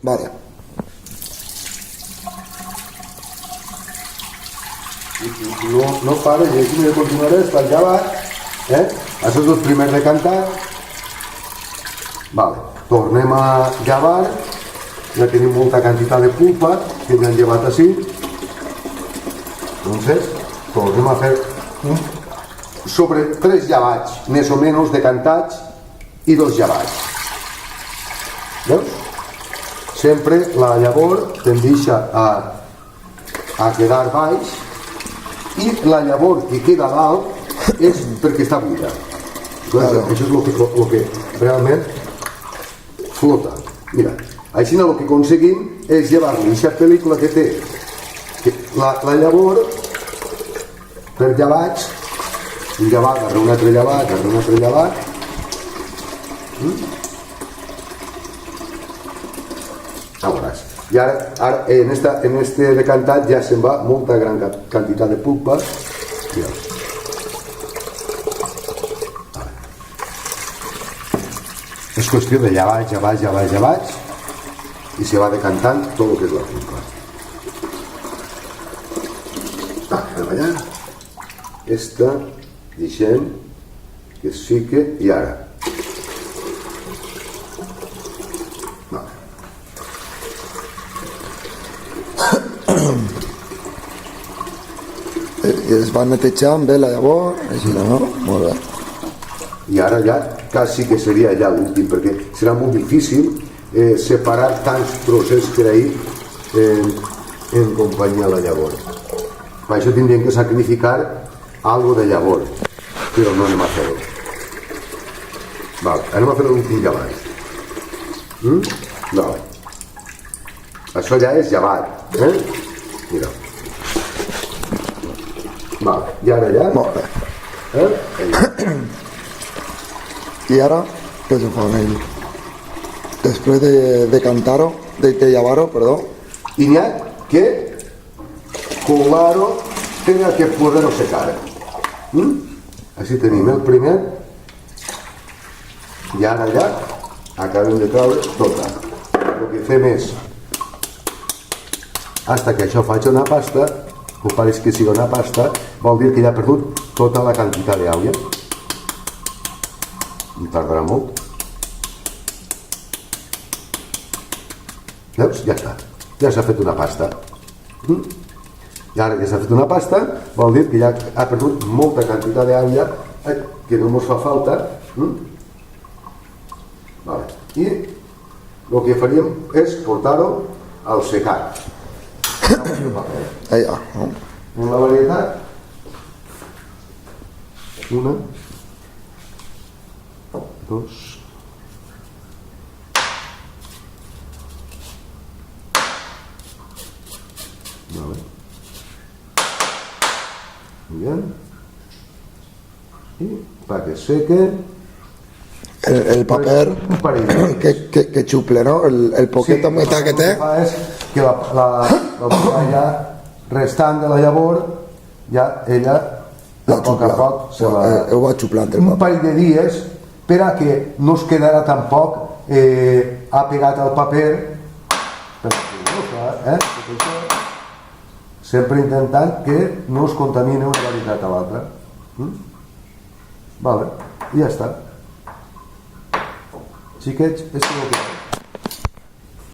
Vale. No pares, i aquí continuaré fins allà baix. Això és el primer decantat. Vale, tornem a llevar. Ja tenim molta quantitat de pulpa que ja han llevat així. Entonces, tornem a fer sobre 3 llevats, més o menys decantats, i 2 llevats. Veus? Sempre la llavor tendeix a quedar baix, i la llavor que queda dalt és perquè està buida. Això és el que realment flota. Mira, així el que aconseguim és llevar-li aquesta pel·lícula que té la llavor per llevats, un llevat, darrere un altre llevat, darrere un altre llevat. A veuràs. I ara en este decantat ja se'n va molta gran quantitat de pulpa. És qüestió de llevats, i se va decantant tot el que és la pulpa. Allà. Esta deixem que es fique, i ara i es va netejant bé la llavor, així, no? Molt bé. I ara ja quasi que seria ja l'últim, perquè serà molt difícil separar tants trossets que ahir en companyia la llavor. Per això tindríem que sacrificar algo de llavor, però no anem a fer-ho. Vale, anem a fer l'últim llevat. Vale. Això ja és llevat, mira. Vale, i ara ja... Molt bé. I ara, què se fa amb ell? Després de cantar-ho, de llevar-ho, perdó. I n'hi ha que colar-ho per a que poder-ho secar. Així tenim el primer, i ara ja acabem de treure tota. El que fem és, hasta que això faci una pasta, o pareix que sigui una pasta, vol dir que ja ha perdut tota la quantitat d'aigua. No tardarà molt. Veus? Ja està. Ja s'ha fet una pasta. I ara que s'ha fet una pasta, vol dir que ja ha perdut molta quantitat d'aigua que no ens fa falta. I el que faríem és portar-ho al secat. Allà. En la varietat, una, dos, vale. Muy bien. Y para que seque el paper que xuple, no? El poquet humita que té. El que fa és que la restant de la llavor ja ella a poc a poc se la... ho va xuplant el un paper. parell de dies per a que no es quedarà tampoc apegat al paper, sempre intentant que no es contamini una varietat a l'altra. Vale, i ja està. Xiquets, és el que